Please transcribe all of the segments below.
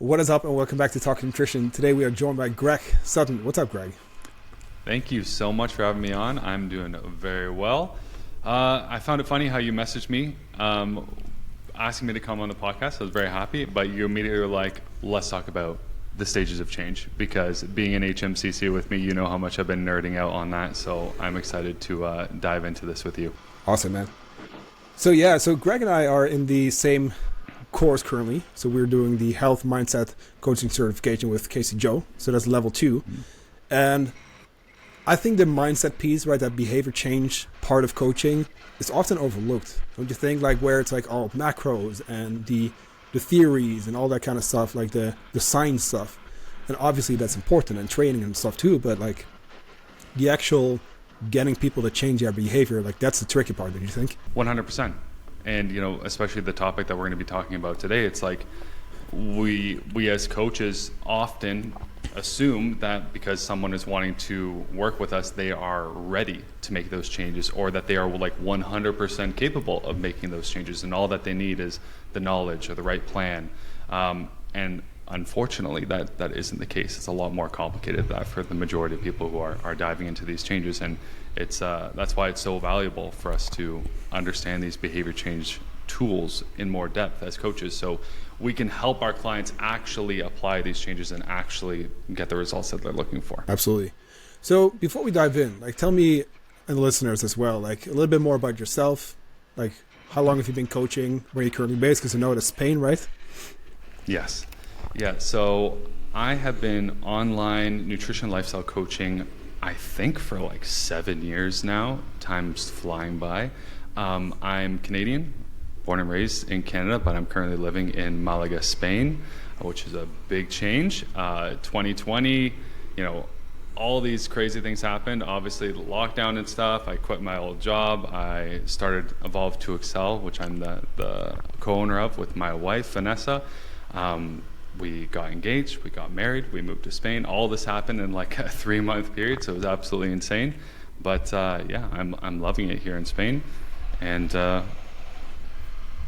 What is up, and welcome back to Talking Nutrition. Today we are joined by Greg Sutton. What's up, Greg? Thank you so much for having me on. I'm doing very well. I found it funny how you messaged me asking me to come on the podcast. I was very happy, but you immediately were like, let's talk about the stages of change, because being in HMCC with me, you know how much I've been nerding out on that. So I'm excited to dive into this with you. Awesome, man. So Greg and I are in the same course currently. So we're doing the health mindset coaching certification with Casey Joe. So that's level 2. Mm-hmm. And I think the mindset piece, right, that behavior change part of coaching is often overlooked. Don't you think? Like where it's like all macros and the theories and all that kind of stuff, like the science stuff. And obviously that's important, and training and stuff too, but like the actual getting people to change their behavior, like that's the tricky part, don't you think? 100%. And, you know, especially the topic that we're going to be talking about today, it's like we as coaches often assume that because someone is wanting to work with us, they are ready to make those changes, or that they are like 100% capable of making those changes, and all that they need is the knowledge or the right plan. And unfortunately, that isn't the case. It's a lot more complicated than that for the majority of people who are diving into these changes. And it's that's why it's so valuable for us to understand these behavior change tools in more depth as coaches, so we can help our clients actually apply these changes and actually get the results that they're looking for. Absolutely. So before we dive in, like tell me and the listeners as well, like a little bit more about yourself. Like how long have you been coaching? Where are you currently based? Because I know it's Spain, right? Yes. Yeah. So I have been online nutrition lifestyle coaching, I think, for like 7 years now. Time's flying by. I'm Canadian, born and raised in Canada, but I'm currently living in Malaga, Spain, which is a big change. 2020, you know, all these crazy things happened. Obviously, the lockdown and stuff. I quit my old job. I started Evolve to Excel, which I'm the co-owner of with my wife, Vanessa. We got engaged, we got married, we moved to Spain. All this happened in like a 3-month period, so it was absolutely insane. But yeah, I'm loving it here in Spain, and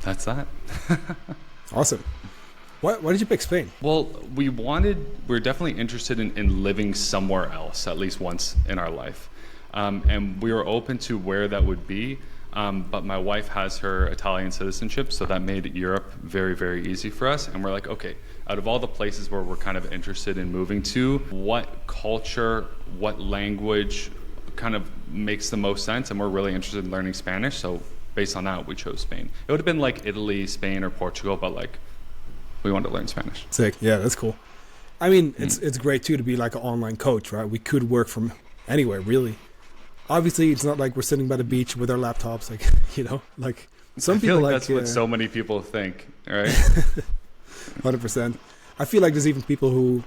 that's that. Awesome. Why did you pick Spain? Well, we're definitely interested in living somewhere else, at least once in our life. And we were open to where that would be. But my wife has her Italian citizenship, so that made Europe very, very easy for us. And we're like, okay, out of all the places where we're kind of interested in moving to, what culture, what language kind of makes the most sense? And we're really interested in learning Spanish, so based on that, we chose Spain. It would have been like Italy, Spain, or Portugal, but like we wanted to learn Spanish. Sick. Yeah, that's cool. I mean, it's great too to be like an online coach, right? We could work from anywhere, really. Obviously, it's not like we're sitting by the beach with our laptops, like, you know, like some people feel like that's what so many people think, right? 100%. I feel like there's even people who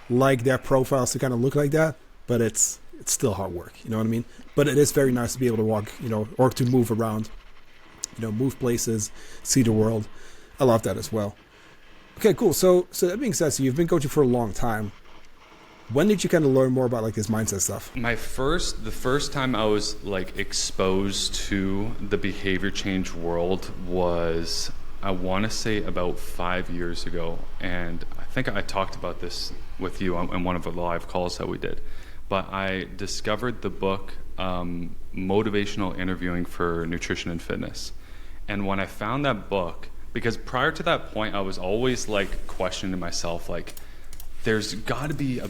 like their profiles to kind of look like that, but it's still hard work, you know what I mean? But it is very nice to be able to walk, you know, or to move around, you know, move places, see the world. I love that as well. Okay, cool. So that being said, so you've been coaching for a long time. When did you kind of learn more about like this mindset stuff? The first time I was like exposed to the behavior change world was, I want to say about 5 years ago. And I think I talked about this with you on one of the live calls that we did. But I discovered the book, Motivational Interviewing for Nutrition and Fitness. And when I found that book, because prior to that point, I was always like questioning myself, like, there's got to be a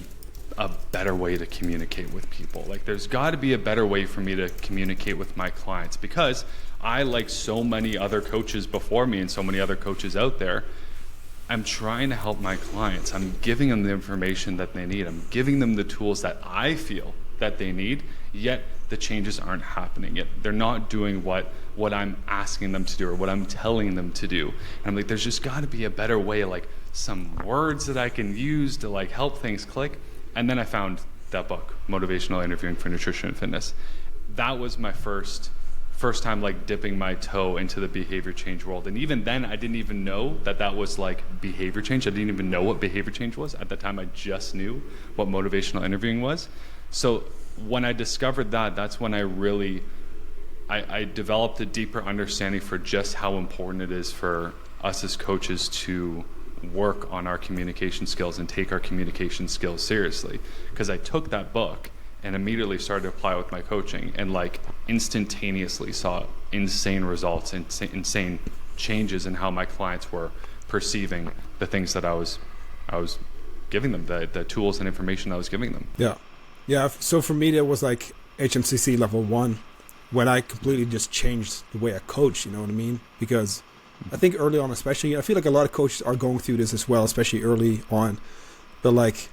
better way to communicate with people. Like there's got to be a better way for me to communicate with my clients, because I, like so many other coaches before me and so many other coaches out there, I'm trying to help my clients. I'm giving them the information that they need. I'm giving them the tools that I feel that they need, yet the changes aren't happening yet. They're not doing what I'm asking them to do or what I'm telling them to do. And I'm like, there's just got to be a better way, like some words that I can use to like help things click. And then I found that book, Motivational Interviewing for Nutrition and Fitness. That was my first time like dipping my toe into the behavior change world. And even then, I didn't even know that was like behavior change. I didn't even know what behavior change was. At that time, I just knew what motivational interviewing was. So when I discovered that, that's when I developed a deeper understanding for just how important it is for us as coaches to work on our communication skills and take our communication skills seriously. Because I took that book and immediately started to apply with my coaching, and like instantaneously saw insane results, insane changes in how my clients were perceiving the things that I was giving them, the tools and information I was giving them. Yeah. So for me, that was like HMCC level 1, when I completely just changed the way I coach. You know what I mean? Because I think early on, especially, I feel like a lot of coaches are going through this as well, especially early on. But like,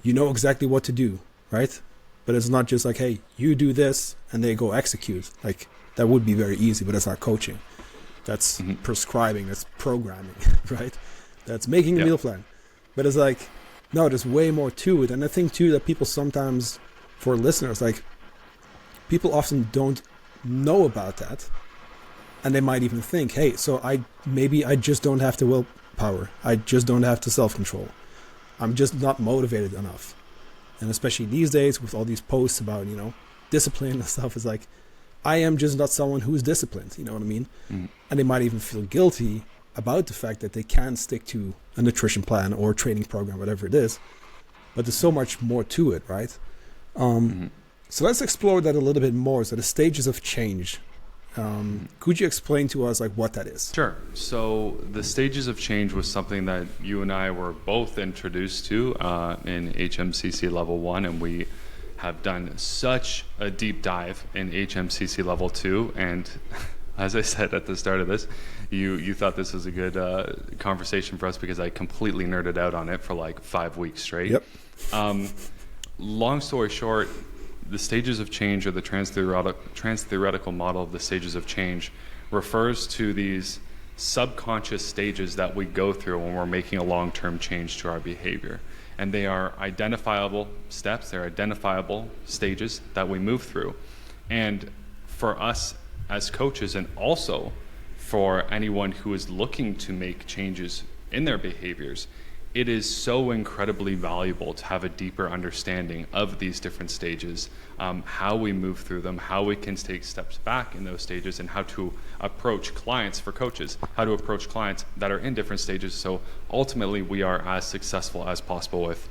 you know exactly what to do, right? But it's not just like, hey, you do this and they go execute. Like, that would be very easy, but that's not coaching. That's prescribing, that's programming, right? That's making a meal plan. But it's like, no, there's way more to it. And I think too that people sometimes, for listeners, like, people often don't know about that. And they might even think, hey, so I just don't have the willpower. I just don't have the self-control. I'm just not motivated enough. And especially these days with all these posts about, you know, discipline and stuff, it's like, I am just not someone who's disciplined, you know what I mean? And they might even feel guilty about the fact that they can't stick to a nutrition plan or a training program, whatever it is. But there's so much more to it, right? So let's explore that a little bit more. So the stages of change. Could you explain to us like what that is? Sure. So the stages of change was something that you and I were both introduced to in HMCC level 1, and we have done such a deep dive in HMCC level 2. And as I said at the start of this, you thought this was a good conversation for us because I completely nerded out on it for like 5 weeks straight. Yep. Long story short, the stages of change, or the trans-theoretical model of the stages of change, refers to these subconscious stages that we go through when we're making a long-term change to our behavior. And they are identifiable steps, they're identifiable stages that we move through. And for us as coaches, and also for anyone who is looking to make changes in their behaviors, it is so incredibly valuable to have a deeper understanding of these different stages, how we move through them, how we can take steps back in those stages, and how to approach clients for coaches, how to approach clients that are in different stages, so ultimately we are as successful as possible with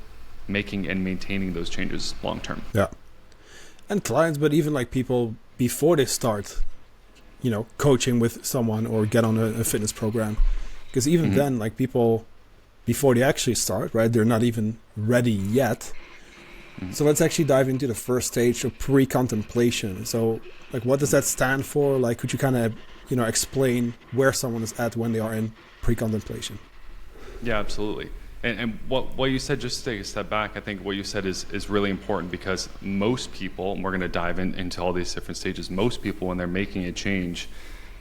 making and maintaining those changes long term. Yeah. And clients, but even like people before they start, you know, coaching with someone or get on a fitness program. Because even then, like people, before they actually start, right, they're not even ready yet. So let's actually dive into the first stage of pre-contemplation. So like, what does that stand for? Like, could you kind of, you know, explain where someone is at when they are in pre-contemplation? Yeah, absolutely. And what you said, just to take a step back, I think what you said is really important, because most people, and we're going to dive into all these different stages, most people, when they're making a change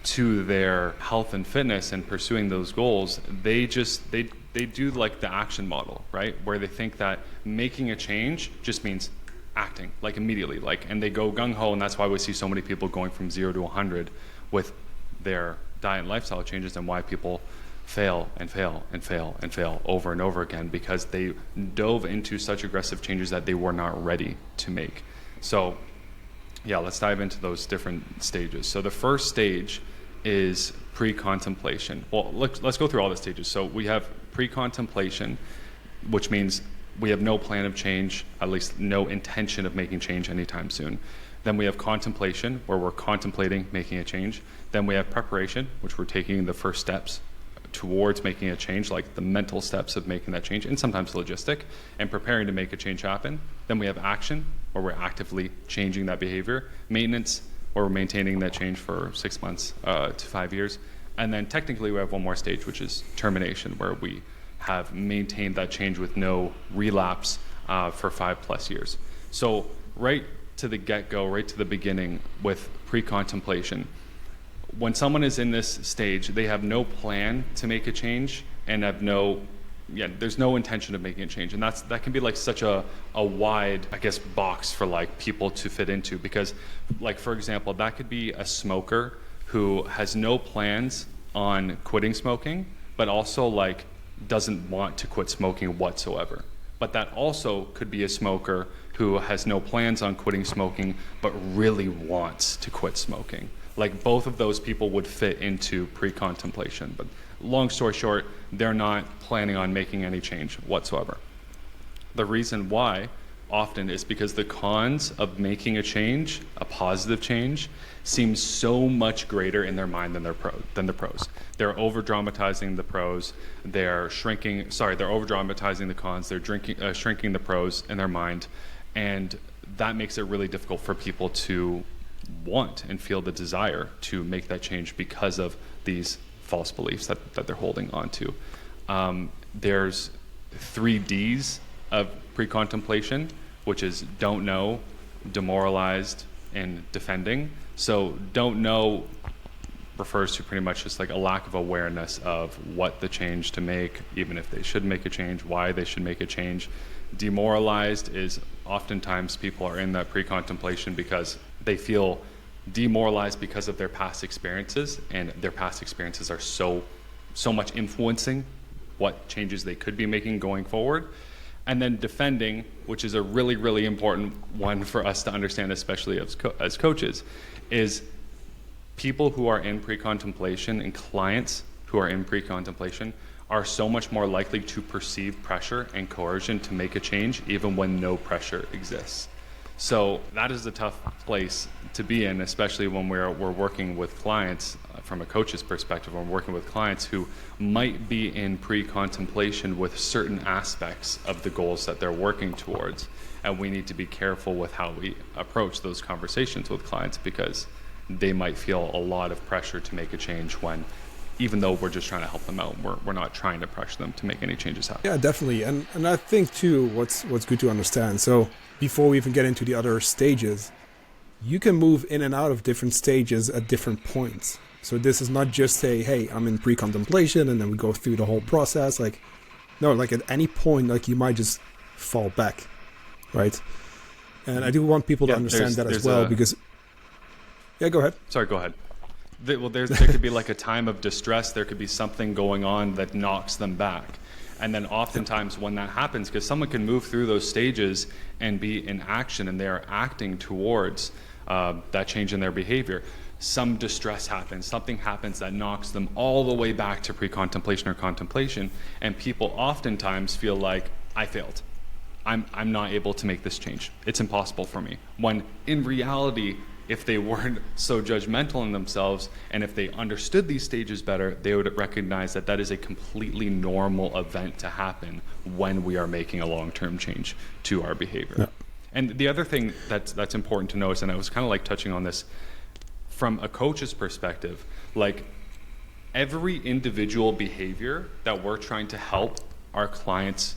to their health and fitness and pursuing those goals, they do like the action model, right? Where they think that making a change just means acting, like immediately, like, and they go gung-ho, and that's why we see so many people going from 0 to 100 with their diet and lifestyle changes, and why people fail and fail and fail and fail over and over again, because they dove into such aggressive changes that they were not ready to make. So yeah, let's dive into those different stages. So the first stage is pre-contemplation. Well, let's go through all the stages. So we have pre-contemplation, which means we have no plan of change, at least no intention of making change anytime soon. Then we have contemplation, where we're contemplating making a change. Then we have preparation, which we're taking the first steps towards making a change, like the mental steps of making that change, and sometimes logistic, and preparing to make a change happen. Then we have action, where we're actively changing that behavior. Maintenance, where we're maintaining that change for 6 months to 5 years. And then technically we have one more stage, which is termination, where we have maintained that change with no relapse for 5+ years. So right to the get-go, right to the beginning with pre-contemplation, when someone is in this stage, they have no plan to make a change and have there's no intention of making a change. And that can be like such a wide, I guess, box for like people to fit into, because like, for example, that could be a smoker who has no plans on quitting smoking, but also like doesn't want to quit smoking whatsoever. But that also could be a smoker who has no plans on quitting smoking, but really wants to quit smoking. Like, both of those people would fit into pre-contemplation. But long story short, they're not planning on making any change whatsoever. The reason why often is because the cons of making a change, a positive change, seems so much greater in their mind than the pros. They're over dramatizing the pros. They're over dramatizing the cons. They're shrinking the pros in their mind, and that makes it really difficult for people to want and feel the desire to make that change because of these false beliefs that they're holding on to. There's 3 Ds of pre-contemplation, which is don't know, demoralized, and defending. So don't know refers to pretty much just like a lack of awareness of what the change to make, even if they should make a change, why they should make a change. Demoralized is oftentimes people are in that pre-contemplation because they feel demoralized because of their past experiences, and their past experiences are so much influencing what changes they could be making going forward. And then defending, which is a really, really important one for us to understand, especially as coaches, is people who are in pre-contemplation and clients who are in pre-contemplation are so much more likely to perceive pressure and coercion to make a change even when no pressure exists. So that is a tough place to be in, especially when we're working with clients from a coach's perspective. We're working with clients who might be in pre-contemplation with certain aspects of the goals that they're working towards. And we need to be careful with how we approach those conversations with clients, because they might feel a lot of pressure to make a change when, even though we're just trying to help them out, we're not trying to pressure them to make any changes happen. Yeah, definitely. And I think too, what's good to understand. So before we even get into the other stages, you can move in and out of different stages at different points. So this is not just say, hey, I'm in pre-contemplation and then we go through the whole process. Like, no, like at any point, like you might just fall back, right? And I do want people to understand that as well, because... Yeah, go ahead. Sorry, go ahead. There could be like a time of distress. There could be something going on that knocks them back. And then oftentimes when that happens, because someone can move through those stages and be in action and they are acting towards that change in their behavior, some distress happens, something happens that knocks them all the way back to pre-contemplation or contemplation, and people oftentimes feel like, I failed. I'm not able to make this change. It's impossible for me. When in reality, if they weren't so judgmental in themselves, and if they understood these stages better, they would recognize that that is a completely normal event to happen when we are making a long-term change to our behavior. Yeah. And the other thing that's important to notice, and I was kind of like touching on this from a coach's perspective, like every individual behavior that we're trying to help our clients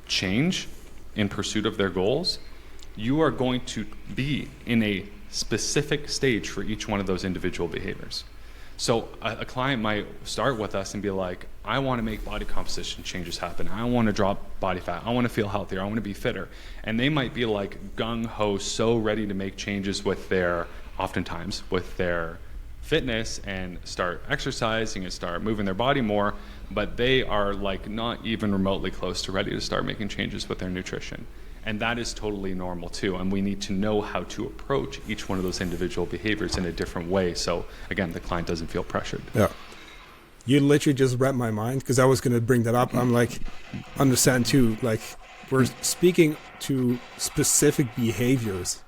change in pursuit of their goals, you are going to be in a specific stage for each one of those individual behaviors. So a client might start with us and be like, I want to make body composition changes happen. I want to drop body fat. I want to feel healthier. I want to be fitter. And they might be like gung-ho, so ready to make changes with oftentimes with their fitness and start exercising and start moving their body more, but they are like not even remotely close to ready to start making changes with their nutrition. And that is totally normal too. And we need to know how to approach each one of those individual behaviors in a different way. So again, the client doesn't feel pressured. Yeah. You literally just read my mind, because I was going to bring that up. I'm like, understand too, like we're speaking to specific behaviors,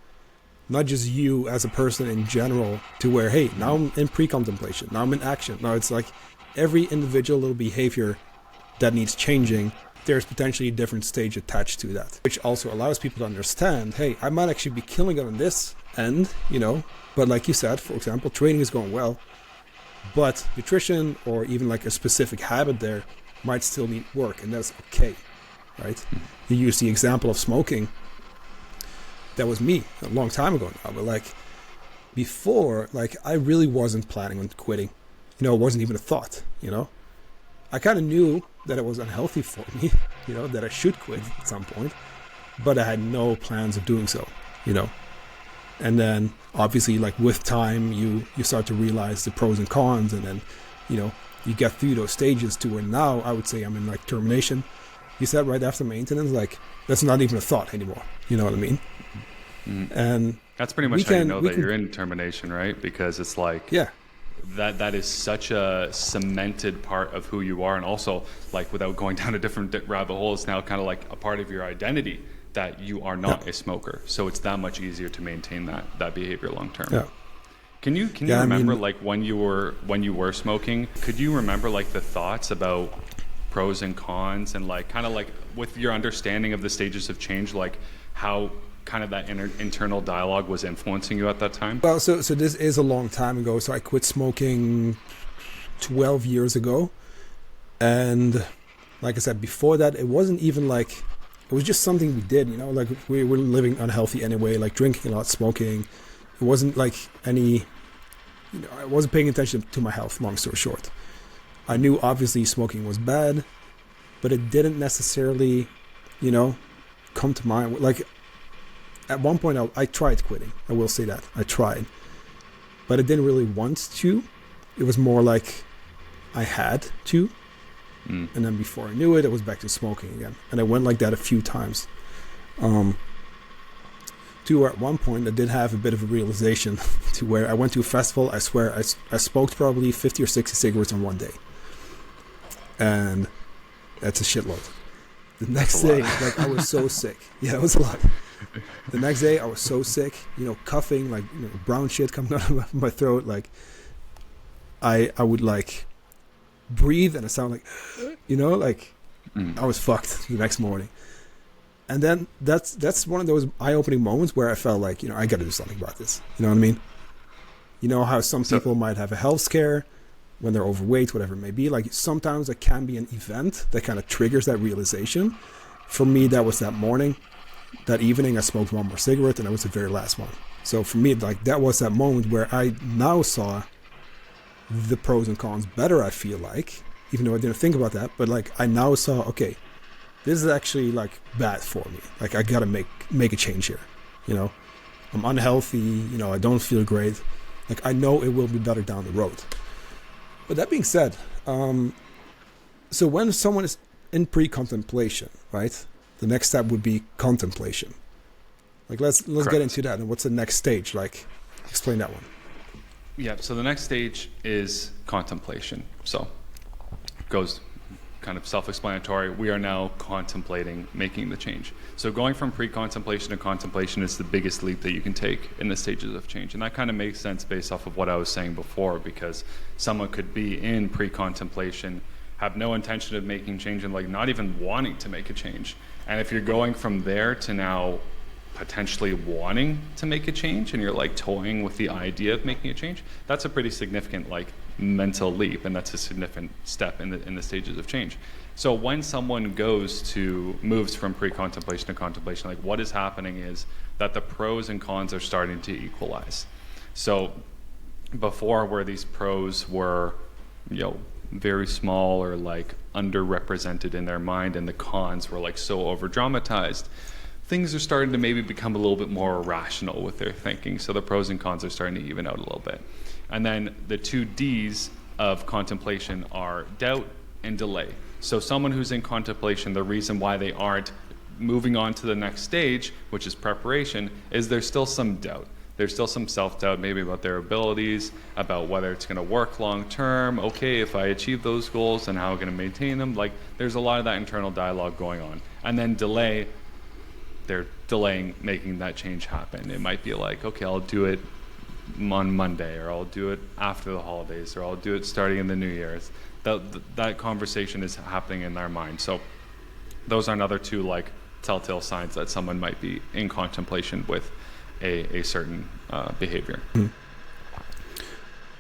not just you as a person in general, to where, hey, now I'm in pre-contemplation, now I'm in action. Now it's like every individual little behavior that needs changing, there's potentially a different stage attached to that, which also allows people to understand, hey, I might actually be killing it on this end, but like you said, for example, training is going well, but nutrition or even like a specific habit there might still need work, and that's okay, right? You use the example of smoking. That was me a long time ago now, but like before, like I really wasn't planning on quitting. It wasn't even a thought, I kind of knew that it was unhealthy for me, that I should quit at some point, but I had no plans of doing so, And then obviously, like with time, you start to realize the pros and cons, and then, you get through those stages to where now I would say I'm in like termination. You said right after maintenance, like that's not even a thought anymore. You know what I mean? Mm-hmm. And that's pretty much how you know that you're in termination, right? Because it's like, yeah, that is such a cemented part of who you are, and also like without going down a different rabbit hole, it's now kind of like a part of your identity that you are not a smoker. So it's that much easier to maintain that behavior long term. Yeah. Can you remember like when you were smoking? Could you remember like the thoughts about pros and cons, and like kind of like with your understanding of the stages of change, like how kind of that internal dialogue was influencing you at that time? Well, so this is a long time ago. So I quit smoking 12 years ago. And like I said, before that, it wasn't even like, it was just something we did, like we were living unhealthy anyway, like drinking a lot, smoking. It wasn't like any, I wasn't paying attention to my health, long story short. I knew obviously smoking was bad, but it didn't necessarily, come to mind. Like, at one point, I tried quitting. I will say that. I tried. But I didn't really want to. It was more like I had to. And then before I knew it, I was back to smoking again. And I went like that a few times. To where at one point, I did have a bit of a realization to where I went to a festival. I swear, I smoked probably 50 or 60 cigarettes in one day. And that's a shitload. The next day, like, I was so sick. Yeah, it was a lot. The next day, I was so sick, coughing, like, brown shit coming out of my throat. Like, I would, like, breathe and it sounded like, I was fucked the next morning. And then that's one of those eye-opening moments where I felt like, I got to do something about this. You know what I mean? You know how some people might have a health scare when they're overweight, whatever it may be. Like, sometimes it can be an event that kind of triggers that realization. For me, that was that morning. That evening, I smoked one more cigarette, and that was the very last one. So for me, like, that was that moment where I now saw the pros and cons better, I feel like, even though I didn't think about that. But, like, I now saw, okay, this is actually, like, bad for me. Like, I got to make a change here, I'm unhealthy, I don't feel great. Like, I know it will be better down the road. But that being said, so when someone is in pre-contemplation, right? The next step would be contemplation. Like, let's get into that. And what's the next stage? Like, explain that one. Yeah. So the next stage is contemplation. So goes kind of self-explanatory. We are now contemplating making the change. So going from pre-contemplation to contemplation is the biggest leap that you can take in the stages of change. And that kind of makes sense based off of what I was saying before, because someone could be in pre-contemplation, have no intention of making change, and like not even wanting to make a change. And if you're going from there to now potentially wanting to make a change, and you're like toying with the idea of making a change, that's a pretty significant like mental leap, and that's a significant step in the stages of change. So when someone moves from pre-contemplation to contemplation, like what is happening is that the pros and cons are starting to equalize. So before, where these pros were, very small or like underrepresented in their mind, and the cons were like so over dramatized, things are starting to maybe become a little bit more rational with their thinking. So the pros and cons are starting to even out a little bit. And then the two D's of contemplation are doubt and delay. So someone who's in contemplation, the reason why they aren't moving on to the next stage, which is preparation, is there's still some doubt. There's still some self-doubt, maybe about their abilities, about whether it's going to work long-term. Okay, if I achieve those goals, then how am I going to maintain them? Like, there's a lot of that internal dialogue going on. And then delay, they're delaying making that change happen. It might be like, okay, I'll do it on Monday, or I'll do it after the holidays, or I'll do it starting in the New Year's. That conversation is happening in their mind. So those are another two like telltale signs that someone might be in contemplation with a certain behavior. Mm.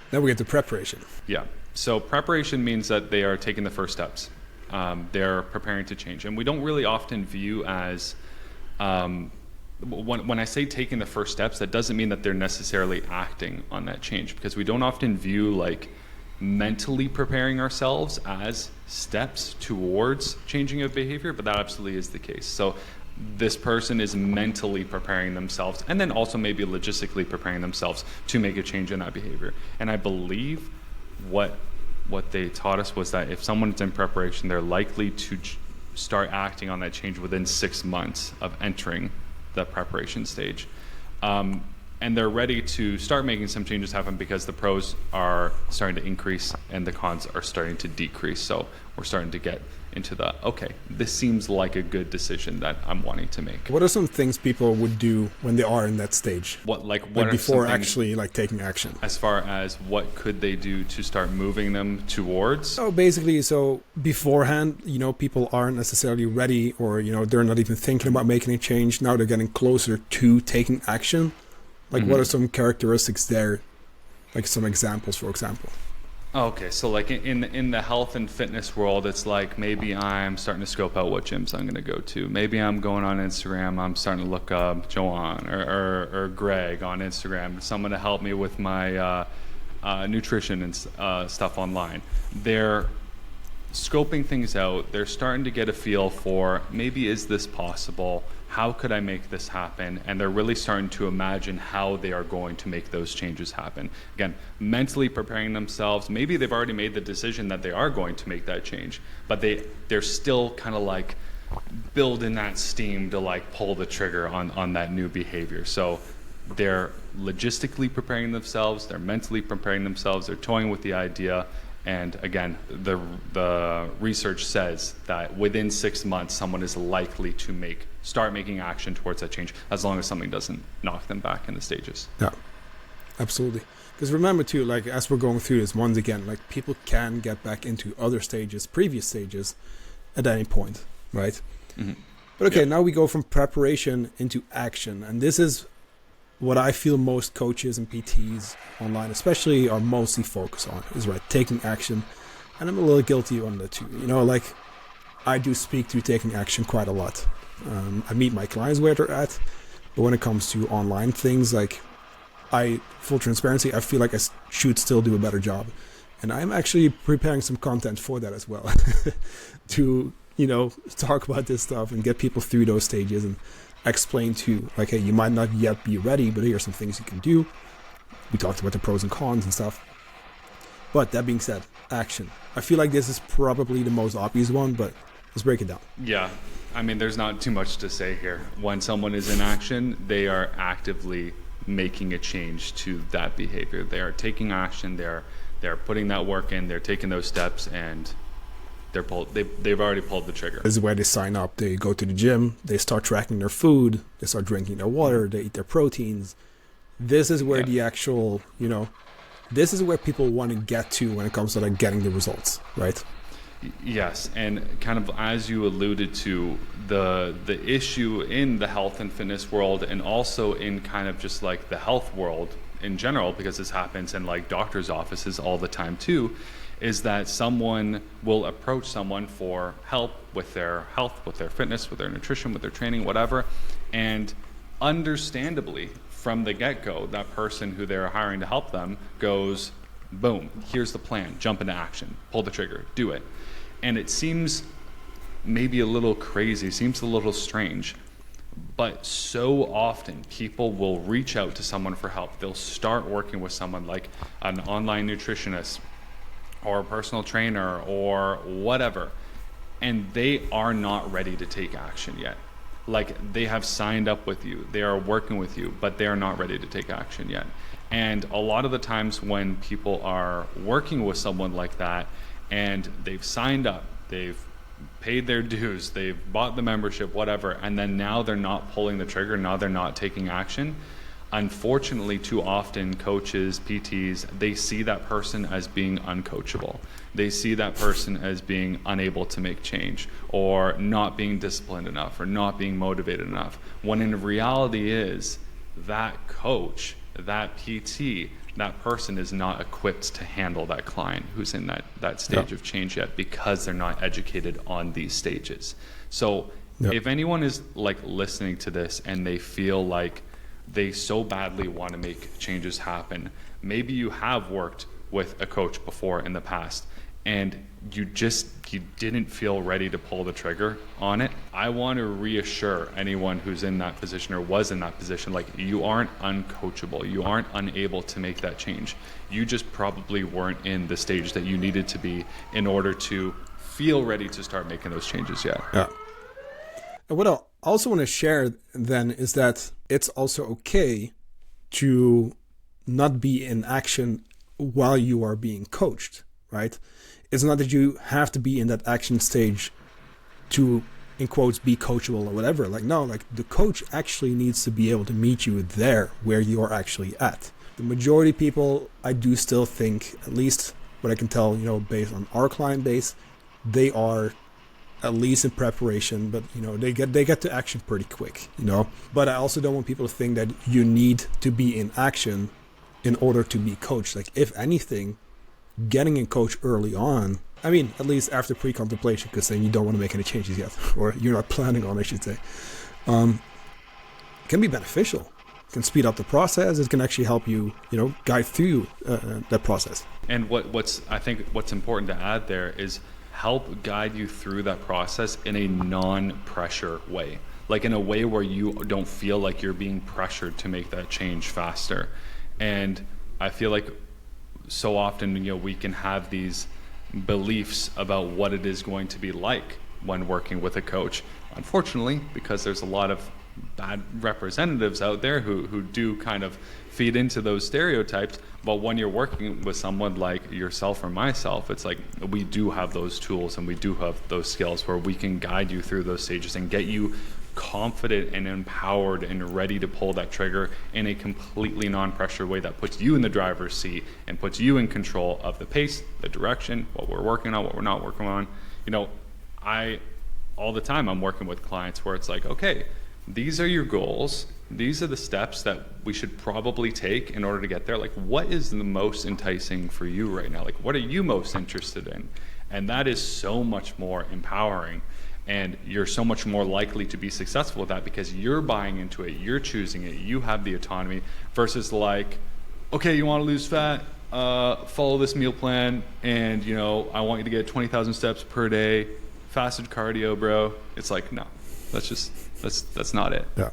Then we get to preparation. Yeah. So preparation means that they are taking the first steps. They're preparing to change. And we don't really often view as, when I say taking the first steps, that doesn't mean that they're necessarily acting on that change, because we don't often view like mentally preparing ourselves as steps towards changing a behavior, but that absolutely is the case. So this person is mentally preparing themselves, and then also maybe logistically preparing themselves to make a change in that behavior. And I believe what they taught us was that if someone's in preparation, they're likely to start acting on that change within 6 months of entering the preparation stage. and they're ready to start making some changes happen because the pros are starting to increase and the cons are starting to decrease. So we're starting to get into the, okay, this seems like a good decision that I'm wanting to make. What are some things people would do when they are in that stage? What are before actually taking action? As far as what could they do to start moving them towards? So basically, beforehand, people aren't necessarily ready, or they're not even thinking about making a change. Now they're getting closer to taking action. What are some characteristics there? Some examples, for example. Okay, so in the health and fitness world, it's maybe I'm starting to scope out what gyms I'm going to go to. Maybe I'm going on Instagram. I'm starting to look up Johan or Greg on Instagram, someone to help me with my nutrition and stuff online. They're scoping things out. They're starting to get a feel for, maybe is this possible? How could I make this happen? And they're really starting to imagine how they are going to make those changes happen. Again, mentally preparing themselves. Maybe they've already made the decision that they are going to make that change, but they're still kind of building that steam to pull the trigger on that new behavior. So they're logistically preparing themselves, they're mentally preparing themselves, they're toying with the idea. And again, the research says that within 6 months, someone is likely to start making action towards that change, as long as something doesn't knock them back in the stages. Yeah, absolutely. Because remember too, as we're going through this, once again, people can get back into other stages, previous stages, at any point, right? Mm-hmm. But okay, Now we go from preparation into action, and this is what I feel most coaches and PTs online especially are mostly focused on, is taking action. And I'm a little guilty on that too. I do speak to taking action quite a lot. I meet my clients where they're at, but when it comes to online things, full transparency, I feel like I should still do a better job. And I'm actually preparing some content for that as well to, talk about this stuff and get people through those stages and explain to, hey, you might not yet be ready, but here are some things you can do. We talked about the pros and cons and stuff. But that being said, action. I feel like this is probably the most obvious one, but let's break it down. Yeah. I mean, there's not too much to say here. When someone is in action, they are actively making a change to that behavior. They are taking action. They're putting that work in. They're taking those steps, and they've already pulled the trigger. This is where they sign up. They go to the gym. They start tracking their food. They start drinking their water. They eat their proteins. This is where the actual, this is where people want to get to when it comes to getting the results, right? Yes, and kind of as you alluded to, the issue in the health and fitness world, and also in kind of just the health world in general, because this happens in doctors' offices all the time too, is that someone will approach someone for help with their health, with their fitness, with their nutrition, with their training, whatever. And understandably, from the get-go, that person who they're hiring to help them goes, boom, here's the plan, jump into action, pull the trigger, do it. And it seems maybe a little crazy, seems a little strange, but so often people will reach out to someone for help. They'll start working with someone like an online nutritionist, or a personal trainer, or whatever, and they are not ready to take action yet. They have signed up with you, they are working with you, but they are not ready to take action yet. And a lot of the times when people are working with someone like that, and they've signed up, they've paid their dues, they've bought the membership, whatever, and then now they're not pulling the trigger, now they're not taking action, unfortunately, too often coaches, PTs, they see that person as being uncoachable. They see that person as being unable to make change, or not being disciplined enough, or not being motivated enough. When in reality is that coach, that PT, that person is not equipped to handle that client who's in that stage of change yet, because they're not educated on these stages. So if anyone is listening to this and they feel like they so badly want to make changes happen, maybe you have worked with a coach before in the past and you didn't feel ready to pull the trigger on it. I want to reassure anyone who's in that position or was in that position, you aren't uncoachable, you aren't unable to make that change. You just probably weren't in the stage that you needed to be in order to feel ready to start making those changes yet. Yeah. And what I also want to share then is that it's also okay to not be in action while you are being coached, right? It's not that you have to be in that action stage to, in quotes, be coachable or whatever. Like, no, like the coach actually needs to be able to meet you there where you're actually at. The majority of people, I do still think, at least what I can tell, based on our client base, they are at least in preparation, but they get to action pretty quick, But I also don't want people to think that you need to be in action in order to be coached. Like, if anything, getting a coach early on, I mean, at least after pre-contemplation, because then you don't want to make any changes yet, or you're not planning on, I should say, can be beneficial. It can speed up the process. It can actually help you, guide through that process. And I think what's important to add there is help guide you through that process in a non-pressure way, like in a way where you don't feel like you're being pressured to make that change faster. And I feel like so often, we can have these beliefs about what it is going to be like when working with a coach. Unfortunately, because there's a lot of bad representatives out there who do kind of feed into those stereotypes. But when you're working with someone like yourself or myself, it's like we do have those tools and we do have those skills where we can guide you through those stages and get you confident and empowered and ready to pull that trigger in a completely non-pressure way that puts you in the driver's seat and puts you in control of the pace, the direction, what we're working on, what we're not working on. All the time I'm working with clients where it's like, okay, these are your goals. These are the steps that we should probably take in order to get there. Like, what is the most enticing for you right now? Like, what are you most interested in? And that is so much more empowering. And you're so much more likely to be successful with that because you're buying into it, you're choosing it, you have the autonomy, versus like, okay, you want to lose fat, follow this meal plan, and I want you to get 20,000 steps per day, fasted cardio, bro. It's like, no, that's not it. Yeah.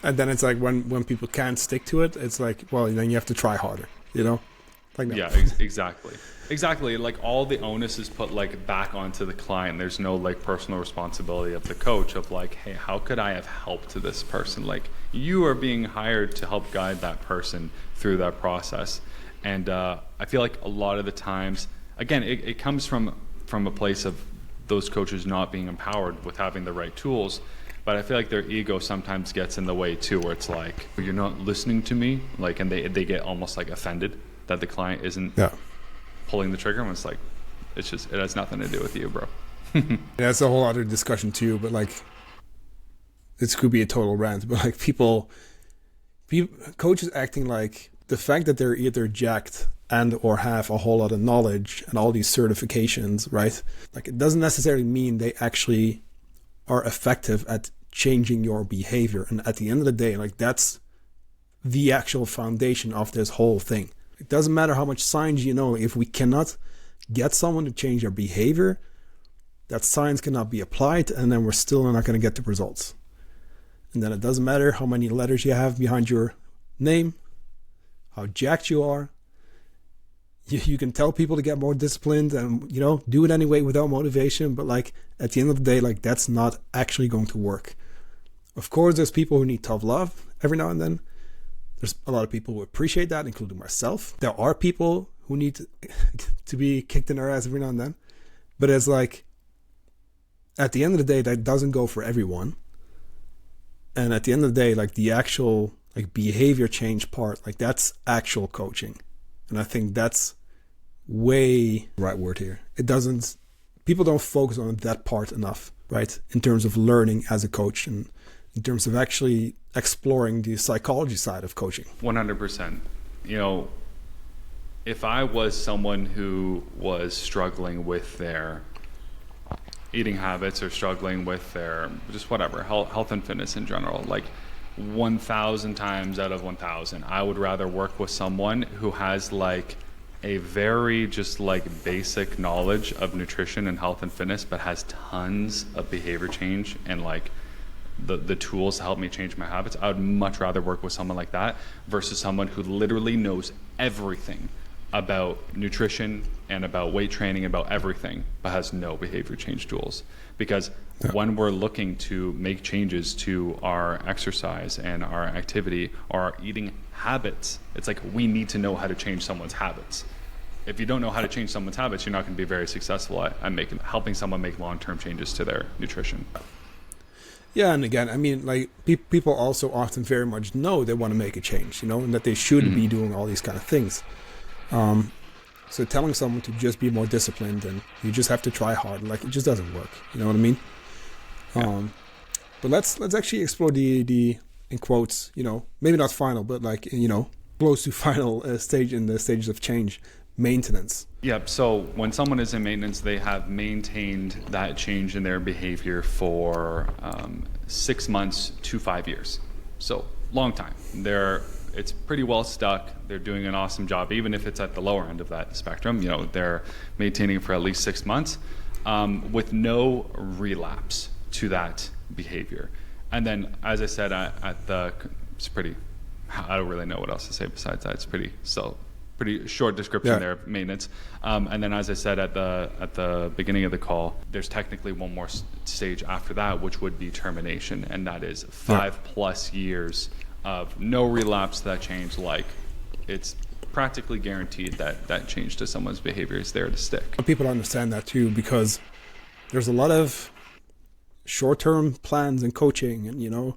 And then it's like when people can't stick to it, it's like, well, then you have to try harder, Like, no. Yeah, exactly. Like, all the onus is put like back onto the client. There's no like personal responsibility of the coach of like, hey, how could I have helped to this person? Like, you are being hired to help guide that person through that process. And I feel like a lot of the times, again, it comes from a place of those coaches not being empowered with having the right tools. But I feel like their ego sometimes gets in the way too, where it's like, you're not listening to me, like, and they get almost like offended that the client isn't pulling the trigger. And it's like, it has nothing to do with you, bro. Yeah, it's a whole other discussion too. But like, this could be a total rant. But like, coaches acting like the fact that they're either jacked and or have a whole lot of knowledge and all these certifications, right? Like, it doesn't necessarily mean they actually are effective at changing your behavior. And at the end of the day, like, that's the actual foundation of this whole thing. It doesn't matter how much science you know. If we cannot get someone to change their behavior, that science cannot be applied, and then we're still not going to get the results. And then it doesn't matter how many letters you have behind your name, how jacked you are. You can tell people to get more disciplined and, do it anyway without motivation. But like, at the end of the day, like, that's not actually going to work. Of course, there's people who need tough love every now and then. There's a lot of people who appreciate that, including myself. There are people who need to be kicked in their ass every now and then. But it's like, at the end of the day, that doesn't go for everyone. And at the end of the day, like, the actual like behavior change part, like, that's actual coaching. And I think that's way the right word here. People don't focus on that part enough, right? In terms of learning as a coach and in terms of actually exploring the psychology side of coaching. 100%. If I was someone who was struggling with their eating habits or struggling with their just whatever, health and fitness in general, like 1,000 times out of 1,000, I would rather work with someone who has like a very just like basic knowledge of nutrition and health and fitness, but has tons of behavior change and like the tools to help me change my habits. I would much rather work with someone like that versus someone who literally knows everything about nutrition and about weight training, about everything, but has no behavior change tools. Because when we're looking to make changes to our exercise and our activity or our eating habits. It's like we need to know how to change someone's habits. If you don't know how to change someone's habits, you're not going to be very successful at helping someone make long-term changes to their nutrition. Yeah, and again, I mean, like people also often very much know they want to make a change, and that they should be doing all these kind of things. So telling someone to just be more disciplined and you just have to try hard, like it just doesn't work. You know what I mean? Yeah. But let's actually explore the in quotes, maybe not final, but like close to final stage in the stages of change, maintenance. Yep. So when someone is in maintenance, they have maintained that change in their behavior for 6 months to 5 years. So long time. It's pretty well stuck. They're doing an awesome job, even if it's at the lower end of that spectrum. They're maintaining it for at least 6 months with no relapse to that behavior. And then, as I said, it's pretty. I don't really know what else to say besides that. It's pretty short description there of maintenance. And then, as I said at the beginning of the call, there's technically one more stage after that, which would be termination, and that is 5+ years of no relapse to that change. Like, it's practically guaranteed that change to someone's behavior is there to stick. People understand that too, because there's a lot of short-term plans and coaching, and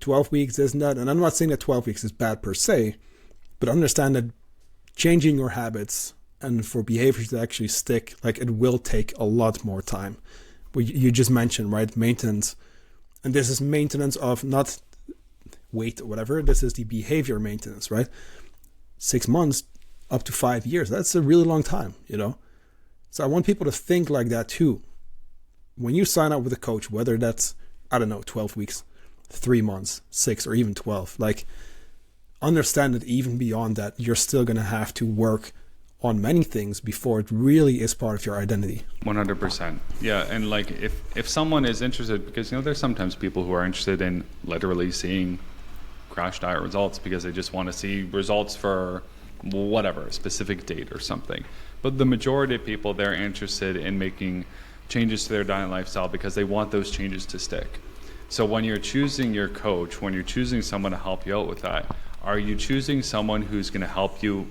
12 weeks, this and that. And I'm not saying that 12 weeks is bad per se, but understand that changing your habits and for behaviors to actually stick, like it will take a lot more time. But you just mentioned, right, maintenance. And this is maintenance of not weight or whatever. This is the behavior maintenance, right? 6 months up to 5 years. That's a really long time, So I want people to think like that too. When you sign up with a coach, whether that's, 12 weeks, 3 months, 6, or even 12, like, understand that even beyond that, you're still going to have to work on many things before it really is part of your identity. 100%. Yeah, and like if someone is interested, because there's sometimes people who are interested in literally seeing crash diet results because they just want to see results for whatever, a specific date or something. But the majority of people, they're interested in making changes to their diet and lifestyle because they want those changes to stick. So when you're choosing your coach, when you're choosing someone to help you out with that, are you choosing someone who's going to help you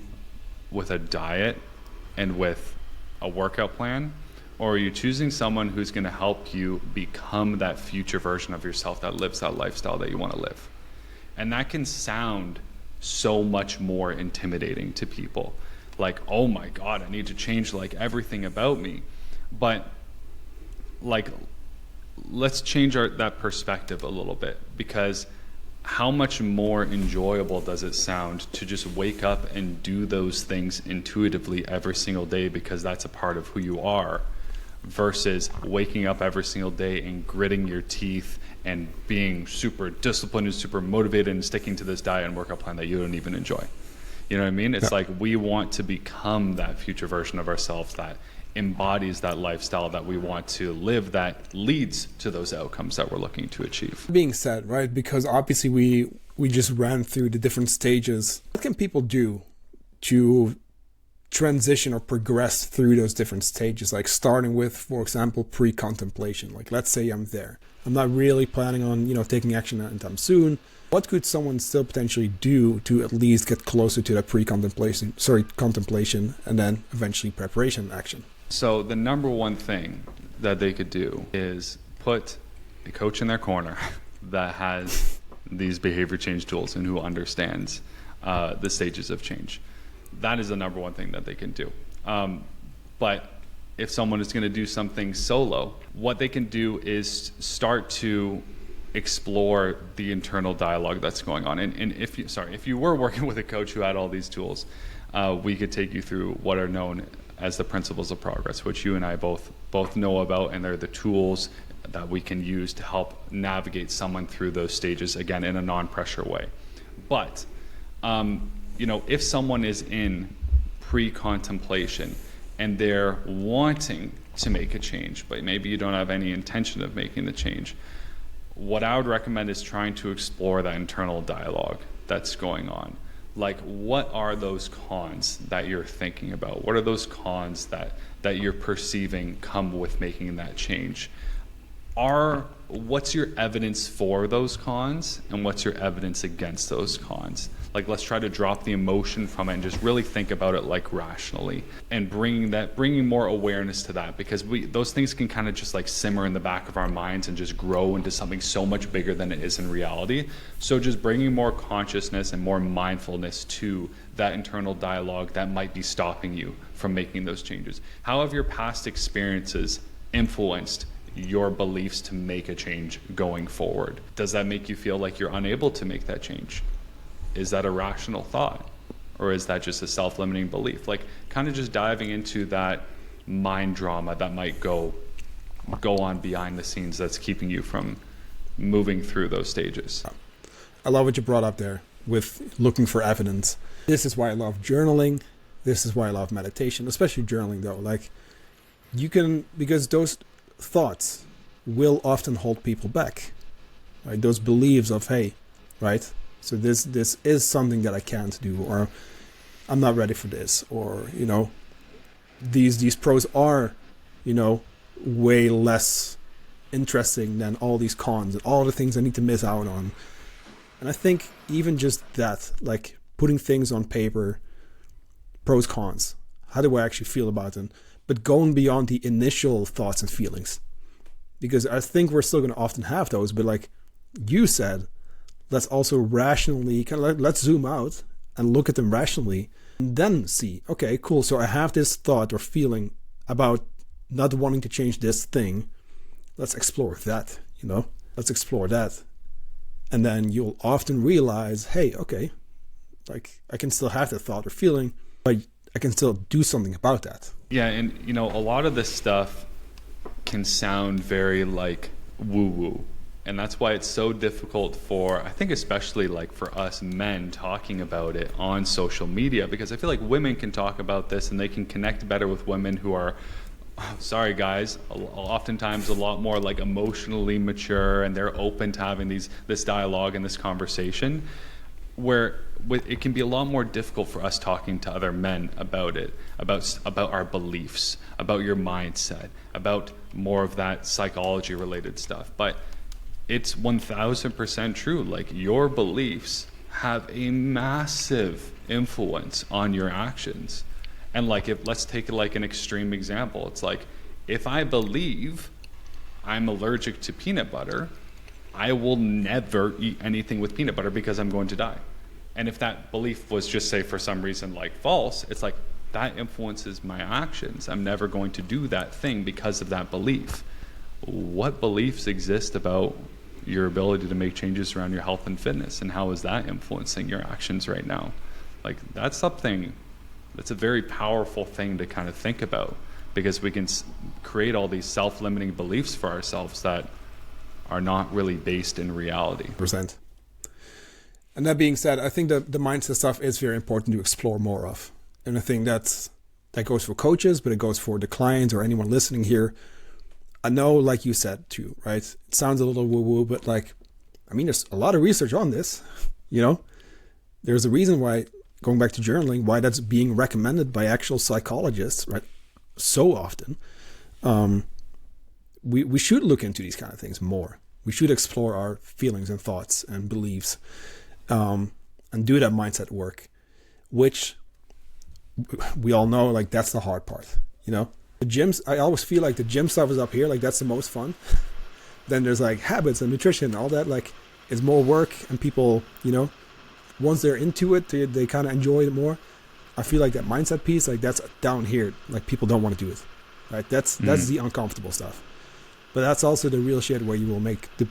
with a diet and with a workout plan? Or are you choosing someone who's going to help you become that future version of yourself that lives that lifestyle that you want to live? And that can sound so much more intimidating to people. Like, oh my God, I need to change like everything about me. But like, let's change that perspective a little bit, because how much more enjoyable does it sound to just wake up and do those things intuitively every single day because that's a part of who you are, versus waking up every single day and gritting your teeth and being super disciplined and super motivated and sticking to this diet and workout plan that you don't even enjoy. You know what I mean? It's like we want to become that future version of ourselves that embodies that lifestyle that we want to live, that leads to those outcomes that we're looking to achieve. Being said, right, because obviously we just ran through the different stages. What can people do to transition or progress through those different stages? Like starting with, for example, pre-contemplation. Like, let's say I'm there. I'm not really planning on, taking action anytime soon. What could someone still potentially do to at least get closer to that contemplation, and then eventually preparation and action? So the number one thing that they could do is put a coach in their corner that has these behavior change tools and who understands the stages of change. That is the number one thing that they can do. But if someone is going to do something solo, what they can do is start to explore the internal dialogue that's going on. And if you were working with a coach who had all these tools, we could take you through what are known as the principles of progress, which you and I both know about, and they're the tools that we can use to help navigate someone through those stages, again, in a non-pressure way. But if someone is in pre-contemplation and they're wanting to make a change, but maybe you don't have any intention of making the change, what I would recommend is trying to explore that internal dialogue that's going on. Like, what are those cons that you're thinking about? What are those cons that you're perceiving come with making that change? what's your evidence for those cons and what's your evidence against those cons? Like, let's try to drop the emotion from it and just really think about it like rationally, and bringing more awareness to that, because those things can kind of just like simmer in the back of our minds and just grow into something so much bigger than it is in reality. So just bringing more consciousness and more mindfulness to that internal dialogue that might be stopping you from making those changes. How have your past experiences influenced your beliefs to make a change going forward? Does that make you feel like you're unable to make that change? Is that a rational thought? Or is that just a self-limiting belief? Like, kind of just diving into that mind drama that might go on behind the scenes that's keeping you from moving through those stages. I love what you brought up there with looking for evidence. This is why I love journaling. This is why I love meditation, especially journaling though. Like, because those thoughts will often hold people back, right? Those beliefs of, hey, right? So this is something that I can't do, or I'm not ready for this, or, you know, these pros are, you know, way less interesting than all these cons and all the things I need to miss out on. And I think even just that, like putting things on paper, pros, cons, how do I actually feel about them? But going beyond the initial thoughts and feelings, because I think we're still going to often have those, but like you said, let's also rationally let's zoom out and look at them rationally, and then see, okay, cool, so I have this thought or feeling about not wanting to change this thing. Let's explore that, you know, let's explore that. And then you'll often realize, hey, okay, like I can still have that thought or feeling, but I can still do something about that. Yeah, and you know, a lot of this stuff can sound very like woo-woo. And that's why it's so difficult for, I think especially like for us men talking about it on social media, because I feel like women can talk about this and they can connect better with women who are, sorry guys, oftentimes a lot more like emotionally mature, and they're open to having this dialogue and this conversation, where it can be a lot more difficult for us talking to other men about it, about our beliefs, about your mindset, about more of that psychology related stuff. But it's 1000% true. Like, your beliefs have a massive influence on your actions. And like, let's take like an extreme example. It's like, if I believe I'm allergic to peanut butter, I will never eat anything with peanut butter because I'm going to die. And if that belief was just, say, for some reason like false, it's like that influences my actions. I'm never going to do that thing because of that belief. What beliefs exist about your ability to make changes around your health and fitness, and how is that influencing your actions right now? Like, that's something that's a very powerful thing to kind of think about, because we can create all these self-limiting beliefs for ourselves that are not really based in reality. Percent. And that being said, I think that the mindset stuff is very important to explore more of. And I think that goes for coaches, but it goes for the clients or anyone listening here. I know, like you said too, right? It sounds a little woo-woo, but like, I mean, there's a lot of research on this, you know? There's a reason why, going back to journaling, why that's being recommended by actual psychologists, right? So often. We should look into these kind of things more. We should explore our feelings and thoughts and beliefs, and do that mindset work, which we all know, like, that's the hard part, you know? The gyms, I always feel like the gym stuff is up here, like that's the most fun. Then there's like habits and nutrition, all that, like, it's more work, and people, you know, once they're into it, they kind of enjoy it more. I feel like that mindset piece, like, that's down here, like, people don't want to do it, right? That's the uncomfortable stuff. But that's also the real shit where you will make the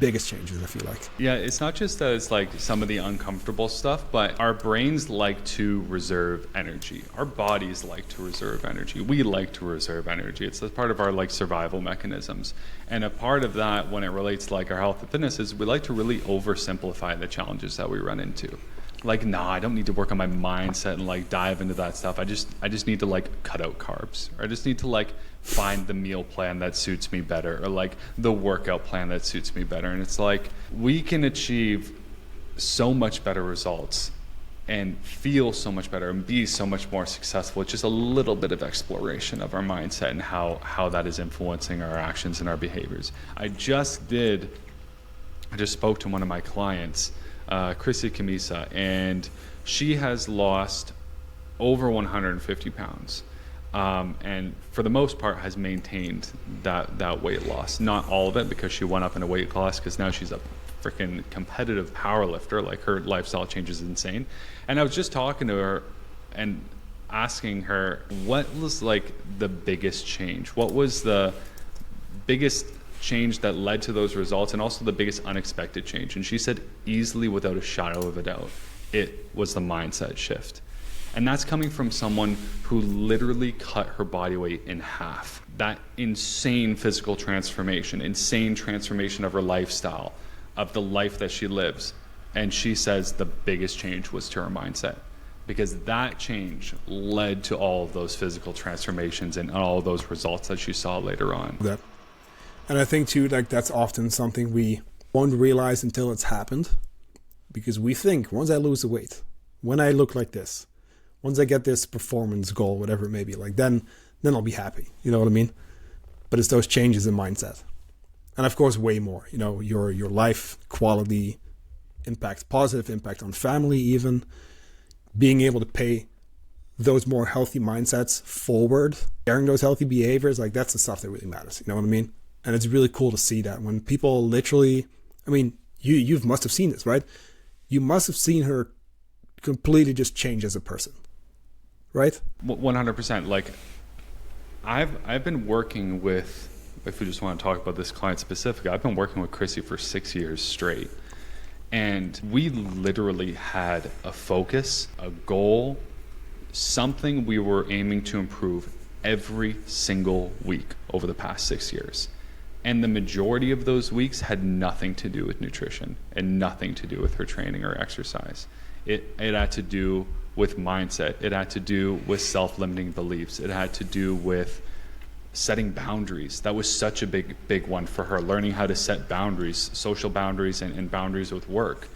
biggest changes, I feel like. Yeah, it's not just that it's like some of the uncomfortable stuff, but our brains like to reserve energy. Our bodies like to reserve energy. We like to reserve energy. It's a part of our like survival mechanisms. And a part of that, when it relates to like our health and fitness, is we like to really oversimplify the challenges that we run into. Like, nah, I don't need to work on my mindset and like dive into that stuff. I just need to like cut out carbs, or I just need to like find the meal plan that suits me better, or like the workout plan that suits me better. And it's like, we can achieve so much better results and feel so much better and be so much more successful. It's just a little bit of exploration of our mindset and how that is influencing our actions and our behaviors. I just spoke to one of my clients, Chrissy Camisa, and she has lost over 150 pounds. And for the most part has maintained that weight loss. Not all of it, because she went up in a weight class, because now she's a freaking competitive power lifter. Like, her lifestyle change is insane. And I was just talking to her and asking her, what was like the biggest change? What was the biggest change that led to those results, and also the biggest unexpected change? And she said, easily, without a shadow of a doubt, it was the mindset shift. And that's coming from someone who literally cut her body weight in half. That insane physical transformation, insane transformation of her lifestyle, of the life that she lives. And she says the biggest change was to her mindset, because that change led to all of those physical transformations and all of those results that she saw later on. That. And I think too, like, that's often something we won't realize until it's happened, because we think, once I lose the weight, when I look like this, once I get this performance goal, whatever it may be, like, then I'll be happy. You know what I mean? But it's those changes in mindset. And of course, way more, you know, your life quality impact, positive impact on family, even being able to pay those more healthy mindsets forward, sharing those healthy behaviors, like, that's the stuff that really matters. You know what I mean? And it's really cool to see that when people literally, I mean, you must have seen this, right? You must have seen her completely just change as a person, right? 100%. Like, I've been working with, if we just want to talk about this client specifically, I've been working with Chrissy for 6 years straight. And we literally had a focus, a goal, something we were aiming to improve every single week over the past 6 years. And the majority of those weeks had nothing to do with nutrition and nothing to do with her training or exercise. It had to do with mindset. It had to do with self-limiting beliefs. It had to do with setting boundaries. That was such a big one for her, learning how to set boundaries, social boundaries and boundaries with work.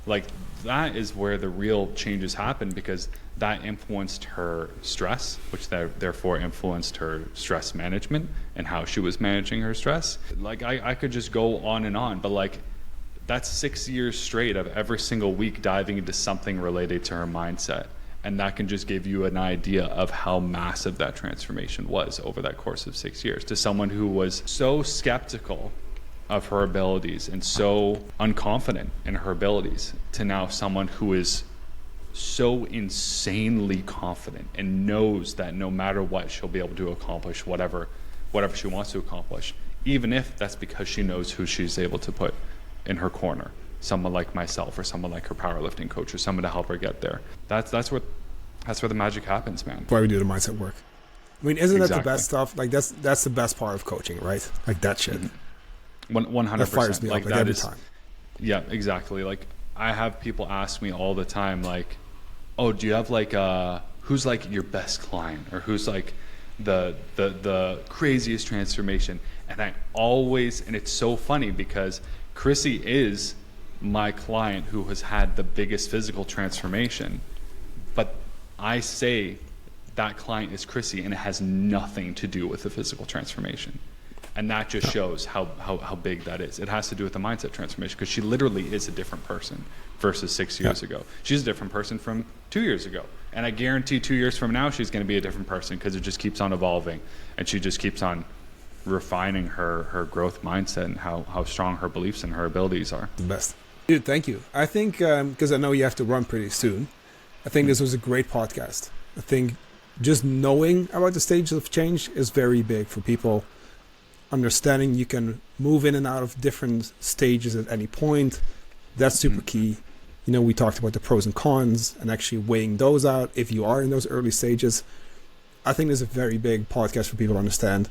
Like, that is where the real changes happened, because that influenced her stress, which therefore influenced her stress management and how she was managing her stress. Like, I could just go on, but like, that's 6 years straight of every single week diving into something related to her mindset. And that can just give you an idea of how massive that transformation was over that course of 6 years, to someone who was so skeptical of her abilities and so unconfident in her abilities, to now someone who is so insanely confident and knows that no matter what, she'll be able to accomplish whatever she wants to accomplish, even if that's because she knows who she's able to put in her corner. Someone like myself, or someone like her powerlifting coach, or someone to help her get there. That's where the magic happens, man. Why we do the mindset work. I mean, isn't Exactly. that the best stuff? Like, that's the best part of coaching, right? Like, that shit. 100%. That fires me up, like, every time. Yeah, exactly. Like, I have people ask me all the time, like, oh, do you have like who's like your best client, or who's like the craziest transformation? And I always, and it's so funny because Chrissy is my client who has had the biggest physical transformation, but I say that client is Chrissy, and it has nothing to do with the physical transformation. And that just shows how big that is. It has to do with the mindset transformation, because she literally is a different person versus 6 years ago. She's a different person from 2 years ago. And I guarantee 2 years from now, she's going to be a different person, because it just keeps on evolving. And she just keeps on refining her growth mindset and how strong her beliefs and her abilities are. The best. Dude, thank you. I think, because I know you have to run pretty soon, I think this was a great podcast. I think just knowing about the stages of change is very big for people. Understanding you can move in and out of different stages at any point, that's super key. You know, we talked about the pros and cons and actually weighing those out if you are in those early stages. I think this is a very big podcast for people to understand.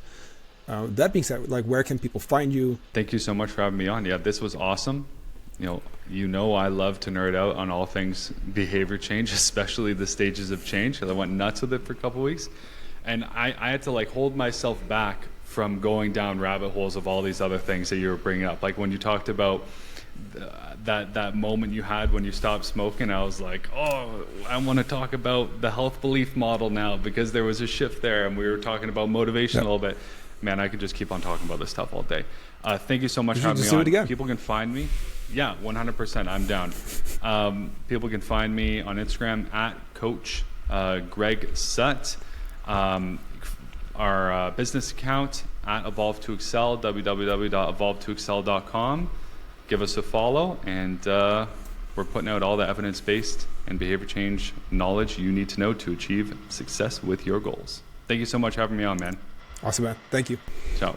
That being said, like, where can people find you? Thank you so much for having me on. Yeah, this was awesome. You know, I love to nerd out on all things behavior change, especially the stages of change. I went nuts with it for a couple weeks, and I had to like hold myself back from going down rabbit holes of all these other things that you were bringing up. Like when you talked about that moment you had when you stopped smoking. I was like, oh, I want to talk about the health belief model now, because there was a shift there, and we were talking about motivation a little bit. Man, I could just keep on talking about this stuff all day. Thank you so much for having me on. Again. People can find me. Yeah, 100%. I'm down. People can find me on Instagram at Coach Greg Sutton. Our business account at Evolve to Excel, www.evolve2excel.com. Give us a follow, and we're putting out all the evidence-based and behavior change knowledge you need to know to achieve success with your goals. Thank you so much for having me on, man. Awesome, man. Thank you. Ciao.